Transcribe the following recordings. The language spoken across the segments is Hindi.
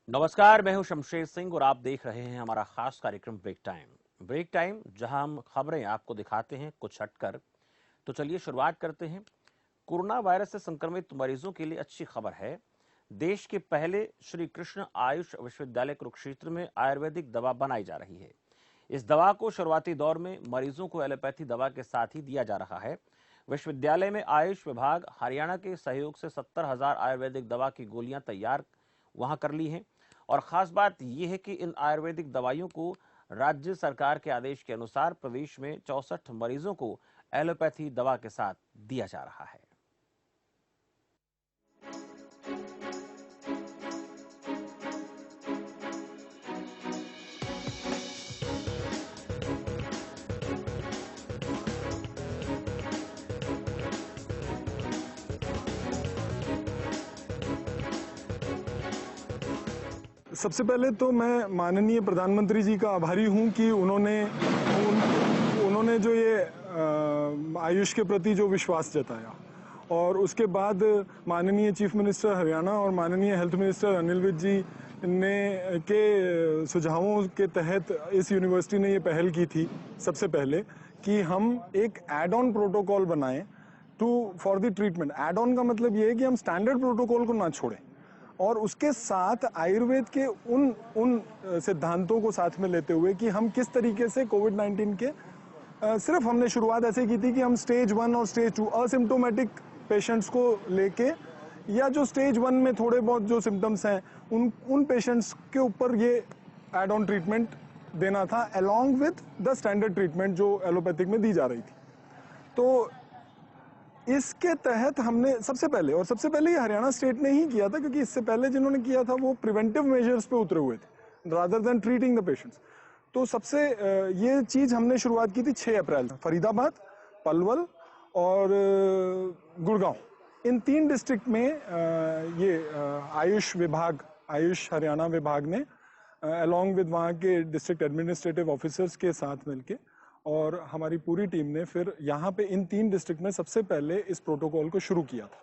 नमस्कार, मैं हूं शमशेर सिंह और आप देख रहे हैं हमारा खास कार्यक्रम ब्रेक टाइम जहां हम खबरें आपको दिखाते हैं कुछ हटकर। तो चलिए शुरुआत करते हैं। कोरोना वायरस से संक्रमित मरीजों के लिए अच्छी खबर है। देश के पहले श्री कृष्ण आयुष विश्वविद्यालय कुरुक्षेत्र में आयुर्वेदिक दवा बनाई जा रही है। इस दवा को शुरुआती दौर में मरीजों को एलोपैथी दवा के साथ ही दिया जा रहा है। विश्वविद्यालय में आयुष विभाग हरियाणा के सहयोग से 70,000 आयुर्वेदिक दवा की गोलियां तैयार वहां कर ली हैं। और खास बात यह है कि इन आयुर्वेदिक दवाइयों को राज्य सरकार के आदेश के अनुसार प्रदेश में 64 मरीजों को एलोपैथी दवा के साथ दिया जा रहा है। सबसे पहले तो मैं माननीय प्रधानमंत्री जी का आभारी हूं कि उन्होंने जो ये आयुष के प्रति जो विश्वास जताया, और उसके बाद माननीय चीफ मिनिस्टर हरियाणा और माननीय हेल्थ मिनिस्टर अनिल विज जी ने के सुझावों के तहत इस यूनिवर्सिटी ने ये पहल की थी सबसे पहले कि हम एक एड ऑन प्रोटोकॉल बनाएं for the treatment. Add on का मतलब ये है कि हम स्टैंडर्ड प्रोटोकॉल को ना छोड़ें और उसके साथ आयुर्वेद के उन सिद्धांतों को साथ में लेते हुए कि हम किस तरीके से कोविड-19 के सिर्फ हमने शुरुआत ऐसे की थी कि हम स्टेज 1 और स्टेज 2 असिम्प्टोमेटिक पेशेंट्स को लेके, या जो स्टेज 1 में थोड़े बहुत जो सिम्टम्स हैं उन पेशेंट्स के ऊपर ये एड ऑन ट्रीटमेंट देना था, along with the standard treatment जो एलोपैथिक में दी जा रही थी। तो इसके तहत हमने सबसे पहले ये हरियाणा स्टेट ने ही किया था, क्योंकि इससे पहले जिन्होंने किया था वो प्रिवेंटिव मेजर्स पे उतरे हुए थे rather than treating the patients. तो सबसे ये चीज हमने शुरुआत की थी 6 अप्रैल, फरीदाबाद, पलवल और गुड़गांव, इन 3 डिस्ट्रिक्ट में ये आयुष हरियाणा विभाग ने अलॉन्ग विद वहाँ के डिस्ट्रिक्ट एडमिनिस्ट्रेटिव ऑफिसर्स के साथ मिलके और हमारी पूरी टीम ने फिर यहाँ पे इन 3 डिस्ट्रिक्ट में सबसे पहले इस प्रोटोकॉल को शुरू किया था।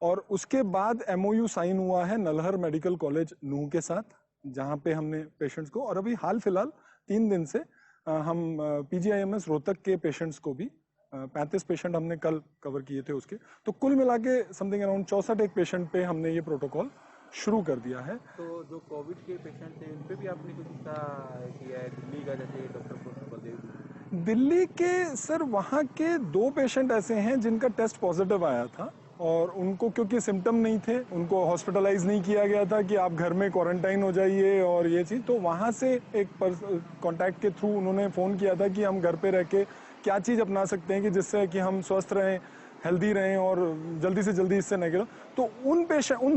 और उसके बाद MOU साइन हुआ है नलहर मेडिकल कॉलेज नूह के साथ, जहाँ पे हमने पेशेंट्स को, और अभी हाल फिलहाल 3 दिन से हम PGIMS रोहतक के पेशेंट्स को भी 35 पेशेंट हमने कल कवर किए थे उसके, तो कुल मिला के समथिंग अराउंड 64 एक पेशेंट पे हमने ये प्रोटोकॉल शुरू कर दिया है। तो जो कोविड के पेशेंट थे उन पे भी आपने कुछ किया है? दिल्ली का जैसे डॉक्टर बलदेव, दिल्ली के सर वहाँ के 2 पेशेंट ऐसे हैं जिनका टेस्ट पॉजिटिव आया था, और उनको क्योंकि सिम्टम नहीं थे, उनको हॉस्पिटलाइज नहीं किया गया था कि आप घर में क्वारंटाइन हो जाइए और ये चीज़, तो वहाँ से एक कॉन्टैक्ट के थ्रू उन्होंने फ़ोन किया था कि हम घर पे रह के क्या चीज़ अपना सकते हैं कि जिससे कि हम स्वस्थ रहें, हेल्दी रहें और जल्दी से जल्दी इससे निकलो। तो उन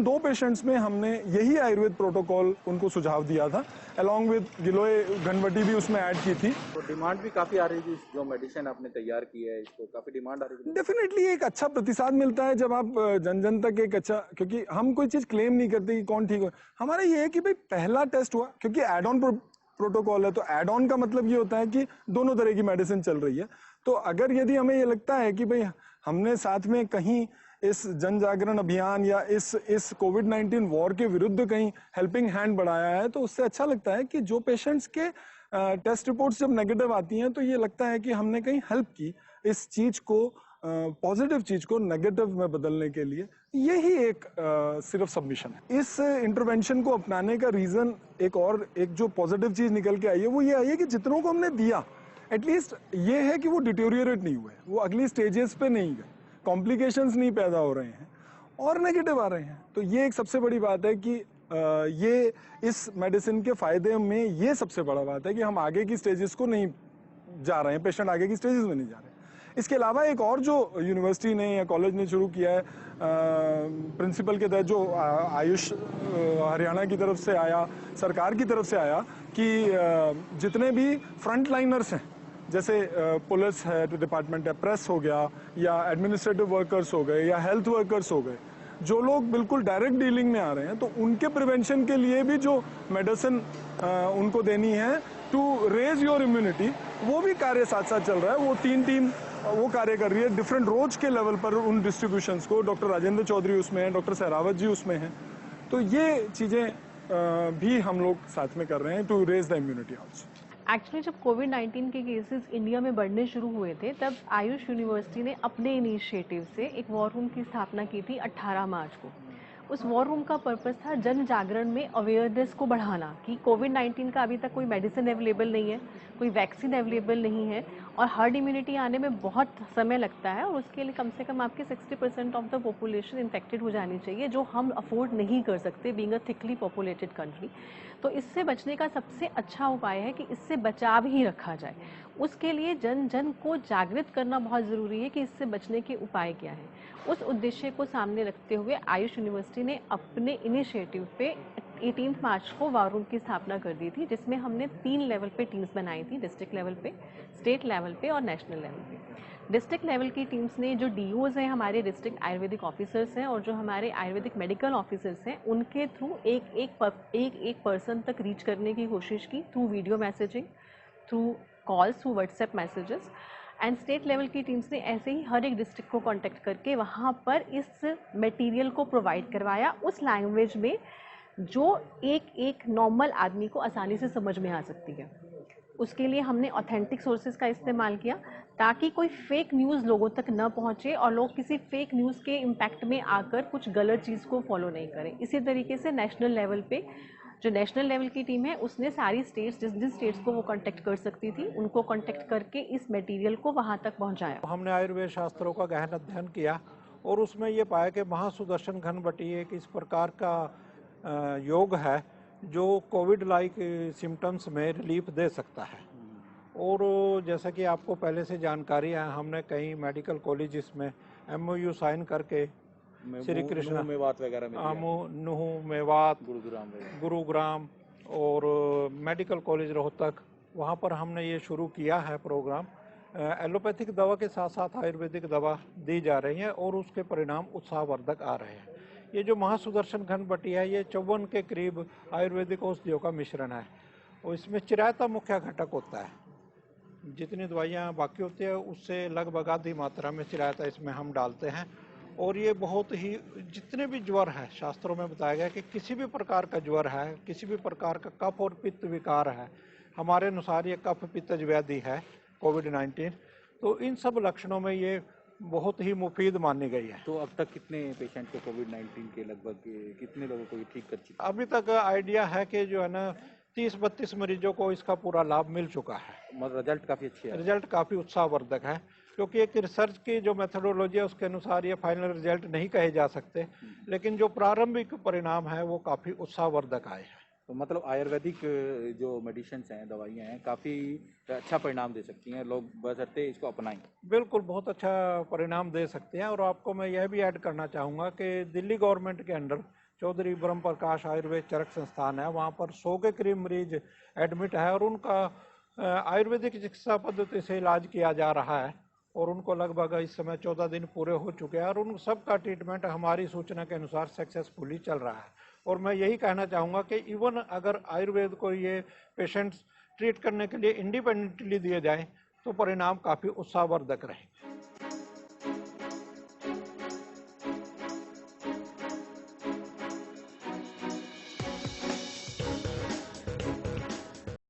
2 पेशेंट्स में हमने यही आयुर्वेद प्रोटोकॉल उनको सुझाव दिया था, अलॉन्ग विद गिलोय घनवटी भी उसमें ऐड की थी। तो डिमांड भी काफ़ी आ रही थी, जो मेडिसिन आपने तैयार की है इसको काफ़ी डिमांड आ रही थी। डेफिनेटली एक अच्छा प्रतिसाद मिलता है जब आप जन तक एक अच्छा, क्योंकि हम कोई चीज़ क्लेम नहीं करते कि कौन ठीक हो, हमारा ये है कि भाई पहला टेस्ट हुआ, क्योंकि एड ऑन प्रोटोकॉल है, तो एड ऑन का मतलब ये होता है कि दोनों तरह की मेडिसिन चल रही है। तो अगर यदि हमें ये लगता है कि भाई हमने साथ में कहीं इस जन जागरण अभियान या इस कोविड-19 वॉर के विरुद्ध कहीं हेल्पिंग हैंड बढ़ाया है, तो उससे अच्छा लगता है कि जो पेशेंट्स के टेस्ट रिपोर्ट्स जब नेगेटिव आती हैं तो ये लगता है कि हमने कहीं हेल्प की इस चीज को, पॉजिटिव चीज को नेगेटिव में बदलने के लिए। यही एक सिर्फ सबमिशन है। इस इंटरवेंशन को अपनाने का रीजन एक जो पॉजिटिव चीज निकल के आई है वो ये आई है कि जितनों को हमने दिया एटलीस्ट ये है कि वो डिटेरियोरेट नहीं हुए, वो अगली स्टेजेस पे नहीं गए, कॉम्प्लिकेशंस नहीं पैदा हो रहे हैं और नेगेटिव आ रहे हैं। तो ये एक सबसे बड़ी बात है कि ये इस मेडिसिन के फायदे में ये सबसे बड़ा बात है कि हम आगे की स्टेजेस को नहीं जा रहे हैं, पेशेंट आगे की स्टेजेस में नहीं जा रहे हैं। इसके अलावा एक और जो यूनिवर्सिटी ने या कॉलेज ने शुरू किया है प्रिंसिपल के तहत, जो आयुष हरियाणा की तरफ से आया, सरकार की तरफ से आया, कि जितने भी फ्रंट लाइनर्स हैं, जैसे पुलिस है डिपार्टमेंट है, प्रेस हो गया, या एडमिनिस्ट्रेटिव वर्कर्स हो गए, या हेल्थ वर्कर्स हो गए, जो लोग बिल्कुल डायरेक्ट डीलिंग में आ रहे हैं, तो उनके प्रिवेंशन के लिए भी जो मेडिसिन उनको देनी है टू रेज योर इम्यूनिटी, वो भी कार्य साथ साथ चल रहा है। वो 3 टीम वो कार्य कर रही है डिफरेंट रोज के लेवल पर उन डिस्ट्रीब्यूशंस को। डॉक्टर राजेंद्र चौधरी उसमें है, डॉक्टर सहरावत जी उसमें हैं। तो ये चीज़ें भी हम लोग साथ में कर रहे हैं to raise the immunity also. Actually जब कोविड-19 के केसेस इंडिया में बढ़ने शुरू हुए थे, तब आयुष यूनिवर्सिटी ने अपने इनिशिएटिव से एक वॉर रूम की स्थापना की थी 18 मार्च को। उस वॉर रूम का पर्पस था जन जागरण में अवेयरनेस को बढ़ाना कि कोविड-19 का अभी तक कोई मेडिसिन अवेलेबल नहीं है, कोई वैक्सीन अवेलेबल नहीं है और हर्ड इम्यूनिटी आने में बहुत समय लगता है और उसके लिए कम से कम आपके 60% ऑफ द पॉपुलेशन इन्फेक्टेड हो जानी चाहिए, जो हम अफोर्ड नहीं कर सकते being a thickly populated country. तो इससे बचने का सबसे अच्छा उपाय है कि इससे बचाव ही रखा जाए। उसके लिए जन जन को जागृत करना बहुत ज़रूरी है कि इससे बचने के उपाय क्या हैं। उस उद्देश्य को सामने रखते हुए आयुष यूनिवर्सिटी ने अपने इनिशिएटिव पे 18 मार्च को वॉर रूम की स्थापना कर दी थी, जिसमें हमने 3 लेवल पे टीम्स बनाई थी, डिस्ट्रिक्ट लेवल पे, स्टेट लेवल पे और नेशनल लेवल पे। डिस्ट्रिक्ट लेवल की टीम्स ने जो डीओज हैं, हमारे डिस्ट्रिक्ट आयुर्वेदिक ऑफिसर्स हैं और जो हमारे आयुर्वेदिक मेडिकल ऑफिसर्स हैं, उनके थ्रू एक पर्सन तक रीच करने की कोशिश की through video messaging, through calls, through WhatsApp messages. And state level की टीम्स ने ऐसे ही हर एक डिस्ट्रिक्ट को कांटेक्ट करके वहाँ पर इस मटेरियल को प्रोवाइड करवाया उस लैंग्वेज में जो एक नॉर्मल आदमी को आसानी से समझ में आ सकती है। उसके लिए हमने ऑथेंटिक सोर्सेज का इस्तेमाल किया ताकि कोई फेक न्यूज़ लोगों तक न पहुंचे और लोग किसी फेक न्यूज़ के इम्पैक्ट में आकर कुछ गलत चीज़ को फॉलो नहीं करें। इसी तरीके से नेशनल लेवल पे जो नेशनल लेवल की टीम है, उसने सारी स्टेट्स जिन स्टेट्स को वो कांटेक्ट कर सकती थी, उनको कांटेक्ट करके इस मटेरियल को वहाँ तक पहुँचाया। हमने आयुर्वेद शास्त्रों का गहन अध्ययन किया और उसमें ये पाया कि महासुदर्शन घनबटी एक इस प्रकार का योग है जो कोविड लाइक सिम्टम्स में रिलीफ दे सकता है। और जैसा कि आपको पहले से जानकारी है, हमने कई मेडिकल कॉलेजेस में MOU साइन करके श्री कृष्ण मेवात वगैरह में नुहू, मेवात, गुरुग्राम और मेडिकल कॉलेज रोहतक, वहाँ पर हमने ये शुरू किया है प्रोग्राम। एलोपैथिक दवा के साथ साथ आयुर्वेदिक दवा दी जा रही है और उसके परिणाम उत्साहवर्धक आ रहे हैं। ये जो महासुदर्शन घनबटी है, ये 54 के करीब आयुर्वेदिक औषधियों का मिश्रण है और इसमें चिरायता मुख्य घटक होता है। जितनी दवाइयाँ बाकी होती है उससे लगभग आधी मात्रा में चिरायता इसमें हम डालते हैं। और ये बहुत ही, जितने भी ज्वर है, शास्त्रों में बताया गया कि किसी भी प्रकार का ज्वर है, किसी भी प्रकार का कफ और पित्त विकार है, हमारे अनुसार ये कफ पित्तज व्याधि है कोविड-19, तो इन सब लक्षणों में ये बहुत ही मुफीद मानी गई है। तो अब तक कितने पेशेंट को कोविड-19 के लगभग कितने लोगों को ये ठीक कर चुके? अभी तक आइडिया है कि जो है ना 30-32 मरीजों को इसका पूरा लाभ मिल चुका है। मतलब रिजल्ट काफ़ी अच्छी है। रिजल्ट काफ़ी उत्साहवर्धक है, क्योंकि एक रिसर्च की जो मेथोडोलॉजी है उसके अनुसार ये फाइनल रिजल्ट नहीं कहे जा सकते, लेकिन जो प्रारंभिक परिणाम है वो काफ़ी उत्साहवर्धक आए हैं। तो मतलब आयुर्वेदिक जो मेडिसिन हैं, दवाइयाँ हैं, काफ़ी अच्छा परिणाम दे सकती हैं, लोग बशर्ते इसको अपनाएं। बिल्कुल, बहुत अच्छा परिणाम दे सकते हैं। और आपको मैं यह भी ऐड करना चाहूँगा कि दिल्ली गवर्नमेंट के अंडर चौधरी ब्रह्म प्रकाश आयुर्वेद चरक संस्थान है, वहाँ पर 100 के करीब मरीज एडमिट है और उनका आयुर्वेदिक चिकित्सा पद्धति से इलाज किया जा रहा है और उनको लगभग इस समय 14 दिन पूरे हो चुके हैं और उन सबका ट्रीटमेंट हमारी सूचना के अनुसार सक्सेसफुली चल रहा है। और मैं यही कहना चाहूँगा कि इवन अगर आयुर्वेद को ये पेशेंट्स ट्रीट करने के लिए इंडिपेंडेंटली दिए जाएं तो परिणाम काफ़ी उत्साहवर्धक रहेंगे।